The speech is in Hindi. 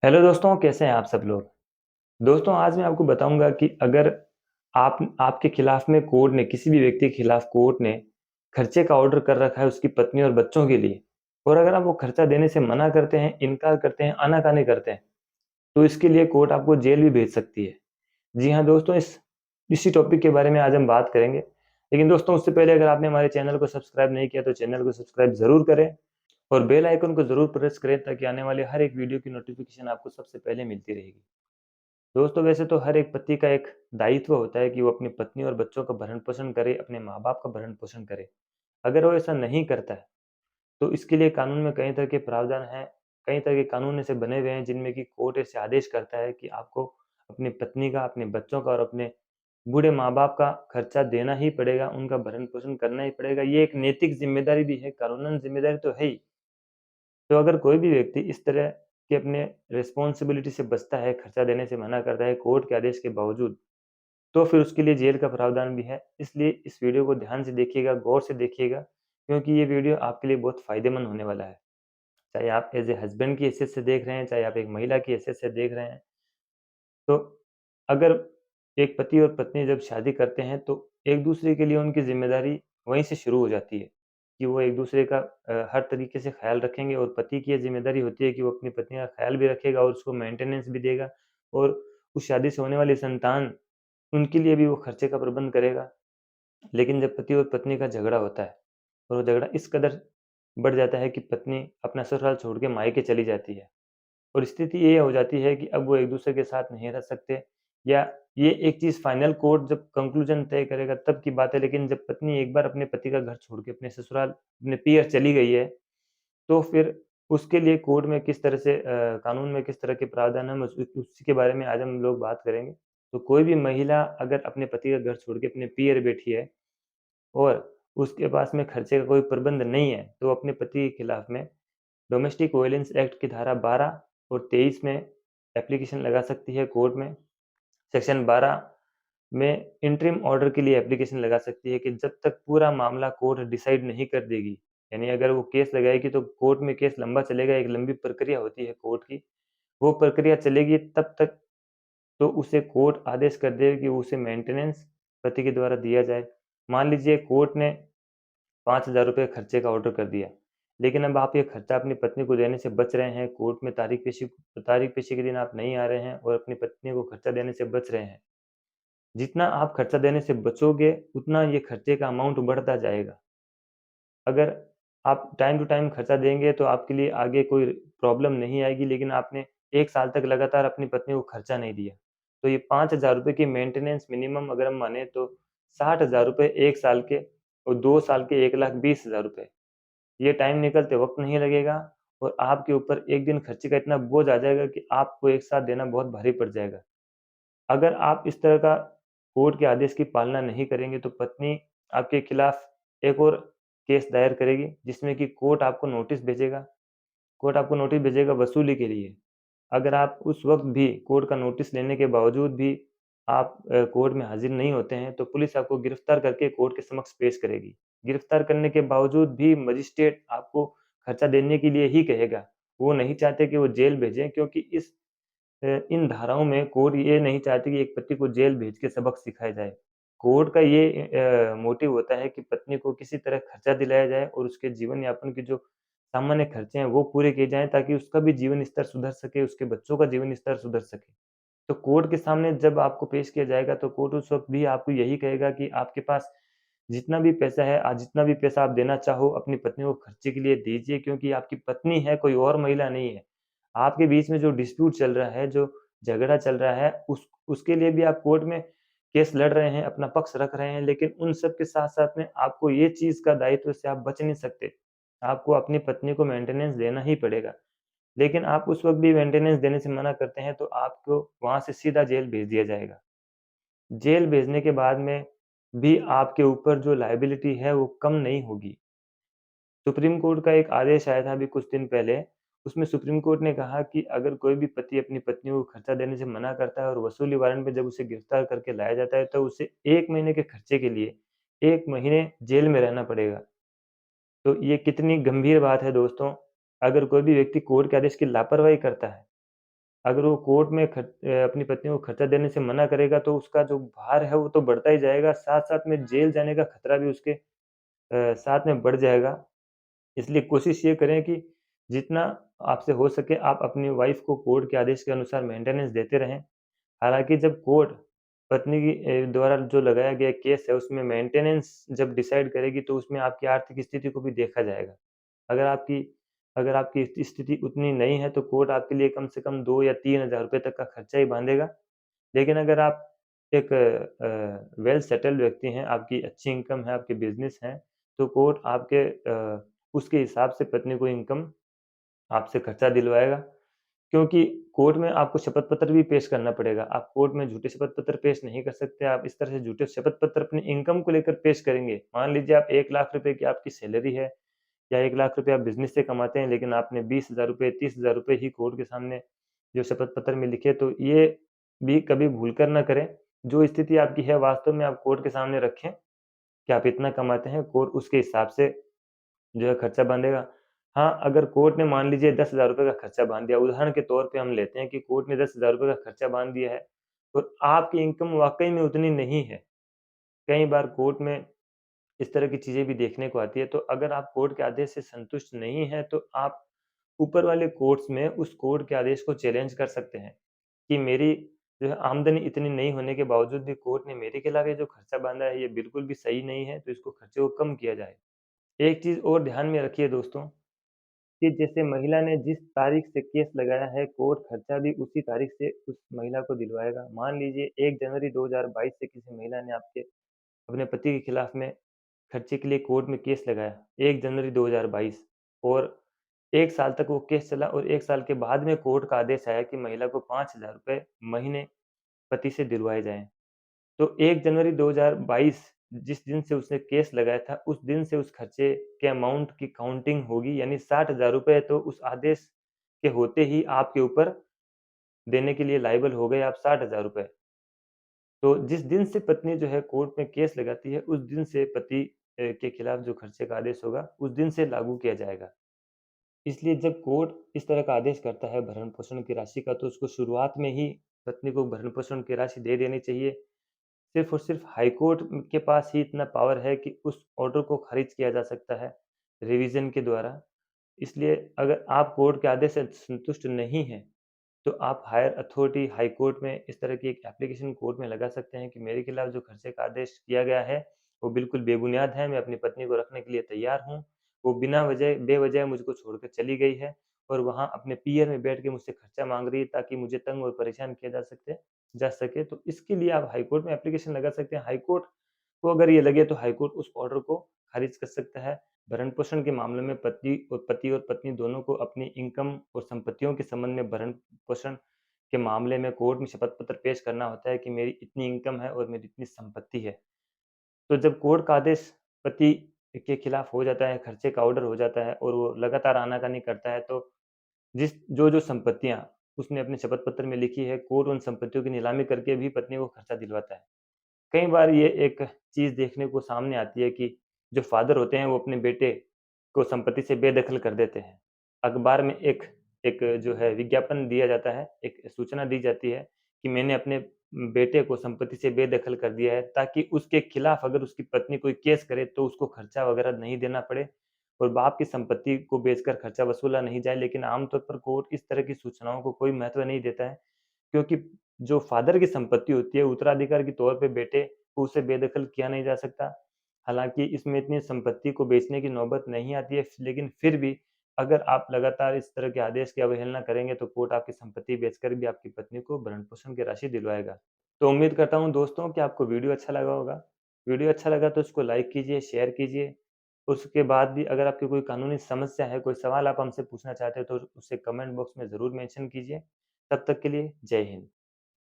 हेलो दोस्तों, कैसे हैं आप सब लोग। दोस्तों, आज मैं आपको बताऊंगा कि अगर आपके खिलाफ में कोर्ट ने किसी भी व्यक्ति के खिलाफ कोर्ट ने खर्चे का ऑर्डर कर रखा है उसकी पत्नी और बच्चों के लिए, और अगर आप वो खर्चा देने से मना करते हैं, इनकार करते हैं, आनाकानी करते हैं, तो इसके लिए कोर्ट आपको जेल भी भेज सकती है। जी हाँ दोस्तों, इसी टॉपिक के बारे में आज हम बात करेंगे। लेकिन दोस्तों, उससे पहले अगर आपने हमारे चैनल को सब्सक्राइब नहीं किया तो चैनल को सब्सक्राइब जरूर करें और बेल आइकन को जरूर प्रेस करें ताकि आने वाले हर एक वीडियो की नोटिफिकेशन आपको सबसे पहले मिलती रहेगी। दोस्तों, वैसे तो हर एक पति का एक दायित्व होता है कि वो अपनी पत्नी और बच्चों का भरण पोषण करे, अपने माँ बाप का भरण पोषण करे। अगर वो ऐसा नहीं करता है तो इसके लिए कानून में कई तरह के प्रावधान हैं, कई तरह के कानून ऐसे बने हुए हैं जिनमें कि कोर्ट ऐसे आदेश करता है कि आपको अपनी पत्नी का, अपने बच्चों का और अपने बूढ़े माँ बाप का खर्चा देना ही पड़ेगा, उनका भरण पोषण करना ही पड़ेगा। ये एक नैतिक जिम्मेदारी भी है, कानूनन जिम्मेदारी तो है ही। तो अगर कोई भी व्यक्ति इस तरह के अपने रिस्पॉन्सिबिलिटी से बचता है, खर्चा देने से मना करता है कोर्ट के आदेश के बावजूद, तो फिर उसके लिए जेल का प्रावधान भी है। इसलिए इस वीडियो को ध्यान से देखिएगा, गौर से देखिएगा, क्योंकि ये वीडियो आपके लिए बहुत फ़ायदेमंद होने वाला है। चाहे आप एज़ ए हस्बैंड की हैसियत से देख रहे हैं, चाहे आप एक महिला की हैसियत से देख रहे हैं। तो अगर एक पति और पत्नी जब शादी करते हैं तो एक-दूसरे के लिए उनकी ज़िम्मेदारी वहीं से शुरू हो जाती है, कि वो एक-दूसरे का हर तरीके से ख़्याल रखेंगे, और पति की ये ज़िम्मेदारी होती है कि वो अपनी पत्नी का ख़्याल भी रखेगा और उसको मेंटेनेंस भी देगा, और उस शादी से होने वाली संतान, उनके लिए भी वो खर्चे का प्रबंध करेगा। लेकिन जब पति और पत्नी का झगड़ा होता है और वो झगड़ा इस कदर बढ़ जाता है कि पत्नी अपना ससुराल छोड़ के मायके चली जाती है, और स्थिति ये हो जाती है कि अब वो एक-दूसरे के साथ नहीं रह सकते, या ये एक चीज़ फाइनल कोर्ट जब कंक्लूज़न तय करेगा तब की बात है। लेकिन जब पत्नी एक बार अपने पति का घर छोड़ के अपने ससुराल, अपने पियर चली गई है, तो फिर उसके लिए कोर्ट में किस तरह से कानून में किस तरह के प्रावधान हैं, हम उसी के बारे में आज हम लोग बात करेंगे। तो कोई भी महिला अगर अपने पति का घर छोड़ के अपने पियर बैठी है और उसके पास में खर्चे का कोई प्रबंध नहीं है, तो अपने पति के खिलाफ में डोमेस्टिक वायलेंस एक्ट की धारा 12 और 23 में एप्लीकेशन लगा सकती है कोर्ट में। सेक्शन 12 में इंटरिम ऑर्डर के लिए एप्लीकेशन लगा सकती है कि जब तक पूरा मामला कोर्ट डिसाइड नहीं कर देगी, यानी अगर वो केस लगाएगी तो कोर्ट में केस लंबा चलेगा, एक लंबी प्रक्रिया होती है कोर्ट की। वो प्रक्रिया चलेगी तब तक, तो उसे कोर्ट आदेश कर देगी कि उसे मेंटेनेंस पति के द्वारा दिया जाए। मान लीजिए कोर्ट ने ₹5000 खर्चे का ऑर्डर कर दिया, लेकिन अब आप ये खर्चा अपनी पत्नी को देने से बच रहे हैं, कोर्ट में तारीख पेशी के दिन आप नहीं आ रहे हैं और अपनी पत्नी को खर्चा देने से बच रहे हैं। जितना आप खर्चा देने से बचोगे, उतना ये खर्चे का अमाउंट बढ़ता जाएगा। अगर आप टाइम टू टाइम खर्चा देंगे तो आपके लिए आगे कोई प्रॉब्लम नहीं आएगी, लेकिन आपने 1 साल तक लगातार अपनी पत्नी को खर्चा नहीं दिया, तो ये ₹5000 की मेंटेनेंस मिनिमम अगर हम माने तो ₹60,000 1 साल के, और 2 साल के ₹1,20,000। ये टाइम निकलते वक़्त नहीं लगेगा, और आपके ऊपर एक दिन खर्चे का इतना बोझ आ जाएगा कि आपको एक साथ देना बहुत भारी पड़ जाएगा। अगर आप इस तरह का कोर्ट के आदेश की पालना नहीं करेंगे तो पत्नी आपके खिलाफ एक और केस दायर करेगी, जिसमें कि कोर्ट आपको नोटिस भेजेगा वसूली के लिए। अगर आप उस वक़्त भी कोर्ट का नोटिस लेने के बावजूद भी आप कोर्ट में हाज़िर नहीं होते हैं, तो पुलिस आपको गिरफ्तार करके कोर्ट के समक्ष पेश करेगी। गिरफ्तार करने के बावजूद भी मजिस्ट्रेट आपको खर्चा देने के लिए ही कहेगा। वो नहीं चाहते कि वो जेल भेजें, क्योंकि इन धाराओं में कोर्ट ये नहीं चाहती कि एक पति को जेल भेज के सबक सिखाया जाए। कोर्ट का ये मोटिव होता है कि पत्नी को किसी तरह खर्चा दिलाया जाए और उसके जीवन यापन के जो सामान्य खर्चे हैं वो पूरे किए जाएँ, ताकि उसका भी जीवन स्तर सुधर सके, उसके बच्चों का जीवन स्तर सुधर सके। तो कोर्ट के सामने जब आपको पेश किया जाएगा तो कोर्ट उस वक़्त भी आपको यही कहेगा कि आपके पास जितना भी पैसा है, जितना भी पैसा आप देना चाहो अपनी पत्नी को खर्चे के लिए दीजिए, क्योंकि आपकी पत्नी है, कोई और महिला नहीं है। आपके बीच में जो डिस्प्यूट चल रहा है, जो झगड़ा चल रहा है, उसके लिए भी आप कोर्ट में केस लड़ रहे हैं, अपना पक्ष रख रहे हैं, लेकिन उन सब के साथ-साथ में आपको ये चीज़ का दायित्व से आप बच नहीं सकते। आपको अपनी पत्नी को मेंटेनेंस देना ही पड़ेगा। लेकिन आप उस वक़्त भी मेंटेनेंस देने से मना करते हैं, तो आपको वहाँ से सीधा जेल भेज दिया जाएगा। जेल भेजने के बाद में भी आपके ऊपर जो लायबिलिटी है, वो कम नहीं होगी। सुप्रीम कोर्ट का एक आदेश आया था अभी कुछ दिन पहले, उसमें सुप्रीम कोर्ट ने कहा कि अगर कोई भी पति अपनी पत्नी को खर्चा देने से मना करता है और वसूली वारंट में जब उसे गिरफ्तार करके लाया जाता है, तो उसे 1 महीने के खर्चे के लिए 1 महीने जेल में रहना पड़ेगा। तो ये कितनी गंभीर बात है दोस्तों, अगर कोई भी व्यक्ति कोर्ट के आदेश की लापरवाही करता है, अगर वो कोर्ट में अपनी पत्नी को खर्चा देने से मना करेगा तो उसका जो भार है वो तो बढ़ता ही जाएगा, साथ-साथ में जेल जाने का खतरा भी उसके साथ में बढ़ जाएगा। इसलिए कोशिश ये करें कि जितना आपसे हो सके आप अपनी वाइफ़ को कोर्ट के आदेश के अनुसार मेंटेनेंस देते रहें। हालाँकि जब कोर्ट पत्नी की द्वारा जो लगाया गया केस है उसमें मेंटेनेंस जब डिसाइड करेगी तो उसमें आपकी आर्थिक स्थिति को भी देखा जाएगा। अगर आपकी अगर आपकी स्थिति उतनी नहीं है तो कोर्ट आपके लिए कम से कम 2 या 3,000 रुपए तक का खर्चा ही बाँधेगा। लेकिन अगर आप एक वेल सेटल्ड व्यक्ति हैं, आपकी अच्छी इनकम है, आपके बिज़नेस हैं, तो कोर्ट आपके उसके हिसाब से पत्नी को इनकम आपसे खर्चा दिलवाएगा। क्योंकि कोर्ट में आपको शपथ पत्र भी पेश करना पड़ेगा। आप कोर्ट में झूठे शपथ पत्र पेश नहीं कर सकते। आप इस तरह से झूठे शपथ पत्र अपनी इनकम को लेकर पेश करेंगे। मान लीजिए आप 1 लाख रुपए की आपकी सैलरी है या 1 लाख रुपए आप बिज़नेस से कमाते हैं, लेकिन आपने 20,000 रुपए, 30,000 रुपए ही कोर्ट के सामने जो शपथ पत्र में लिखे, तो ये भी कभी भूलकर ना करें। जो स्थिति आपकी है वास्तव में आप कोर्ट के सामने रखें कि आप इतना कमाते हैं, कोर्ट उसके हिसाब से जो है खर्चा बाँधेगा। हाँ, अगर कोर्ट ने मान लीजिए 10,000 रुपए का खर्चा बाँध दिया, उदाहरण के तौर पे हम लेते हैं कि कोर्ट ने 10,000 रुपए का खर्चा बाँध दिया है और आपकी इनकम वाक़ई में उतनी नहीं है। कई बार कोर्ट में इस तरह की चीज़ें भी देखने को आती है, तो अगर आप कोर्ट के आदेश से संतुष्ट नहीं हैं, तो आप ऊपर वाले कोर्ट्स में उस कोर्ट के आदेश को चैलेंज कर सकते हैं कि मेरी जो है आमदनी इतनी नहीं होने के बावजूद भी कोर्ट ने मेरे खिलाफ ये जो खर्चा बाँधा है, ये बिल्कुल भी सही नहीं है, तो इसको खर्चे को कम किया जाए। एक चीज़ और ध्यान में रखिए दोस्तों कि जैसे महिला ने जिस तारीख से केस लगाया है, कोर्ट खर्चा भी उसी तारीख से उस महिला को दिलवाएगा। मान लीजिए 1 जनवरी 2022 से किसी महिला ने आपके अपने पति के खिलाफ में खर्चे के लिए कोर्ट में केस लगाया, 1 जनवरी 2022 और 1 साल तक वो केस चला और 1 साल के बाद में कोर्ट का आदेश आया कि महिला को 5,000 रुपए महीने पति से दिलवाए जाएँ। तो 1 जनवरी 2022 जिस दिन से उसने केस लगाया था, उस दिन से उस खर्चे के अमाउंट की काउंटिंग होगी, यानी 60,000 रुपए तो उस आदेश के होते ही आपके ऊपर देने के लिए लायबल हो गए आप 60,000 रुपए। तो जिस दिन से पत्नी जो है कोर्ट में केस लगाती है, उस दिन से पति के खिलाफ जो खर्चे का आदेश होगा, उस दिन से लागू किया जाएगा। इसलिए जब कोर्ट इस तरह का आदेश करता है भरण-पोषण की राशि का, तो उसको शुरुआत में ही पत्नी को भरण-पोषण की राशि दे देनी चाहिए। सिर्फ़ और सिर्फ़ हाई कोर्ट के पास ही इतना पावर है कि उस ऑर्डर को ख़ारिज किया जा सकता है, रिवीज़न के द्वारा। इसलिए अगर आप कोर्ट के आदेश से संतुष्ट नहीं हैं, तो आप हायर अथॉरिटी हाई कोर्ट में इस तरह की एक एप्लीकेशन कोर्ट में लगा सकते हैं कि मेरे खिलाफ जो खर्चे का आदेश किया गया है, वो बिल्कुल बेबुनियाद है, मैं अपनी पत्नी को रखने के लिए तैयार हूँ। वो बिना वजह बेवजह मुझको छोड़कर चली गई है और वहाँ अपने पीएर में बैठ के मुझसे खर्चा माँग रही है ताकि मुझे तंग और परेशान किया जा सके। तो इसके लिए आप हाई कोर्ट में एप्लीकेशन लगा सकते हैं। हाई कोर्ट को अगर ये लगे तो हाई कोर्ट उस ऑर्डर को खारिज कर सकता है। भरण-पोषण के मामले में पति और पत्नी दोनों को अपनी इनकम और संपत्तियों के संबंध में भरण-पोषण के मामले में कोर्ट में शपथ पत्र पेश करना होता है कि मेरी इतनी इनकम है और मेरी इतनी संपत्ति है। तो जब कोर्ट का आदेश पति के खिलाफ हो जाता है, खर्चे का ऑर्डर हो जाता है और वो लगातार आनाकानी करता है, तो जो संपत्तियाँ उसने अपने शपथ पत्र में लिखी है, कोर्ट उन संपत्तियों की नीलामी करके भी पत्नी को खर्चा दिलवाता है। कई बार ये एक चीज़ देखने को सामने आती है कि जो फ़ादर होते हैं, वो अपने बेटे को संपत्ति से बेदखल कर देते हैं। अखबार में एक एक जो है विज्ञापन दिया जाता है, एक सूचना दी जाती है कि मैंने अपने बेटे को संपत्ति से बेदखल कर दिया है, ताकि उसके खिलाफ अगर उसकी पत्नी कोई केस करे, तो उसको खर्चा वगैरह नहीं देना पड़े और बाप की संपत्ति को बेचकर खर्चा वसूला नहीं जाए। लेकिन आम तौर पर कोर्ट इस तरह की सूचनाओं को कोई महत्व नहीं देता है, क्योंकि जो फ़ादर की संपत्ति होती है, उत्तराधिकार के तौर पे बेटे को उसे बेदखल किया नहीं जा सकता। हालाँकि इसमें इतनी संपत्ति को बेचने की नौबत नहीं आती है, लेकिन फिर भी अगर आप लगातार इस तरह के आदेश की अवहेलना करेंगे, तो कोर्ट आपकी संपत्ति बेचकर भी आपकी पत्नी को भरण-पोषण की राशि दिलवाएगा। तो उम्मीद करता हूँ दोस्तों कि आपको वीडियो अच्छा लगा होगा। वीडियो अच्छा लगा तो इसको लाइक कीजिए, शेयर कीजिए। उसके बाद भी अगर आपकी कोई कानूनी समस्या है, कोई सवाल आप हमसे पूछना चाहते हो, तो उसे कमेंट बॉक्स में ज़रूर मेंशन कीजिए। तब तक के लिए जय हिंद।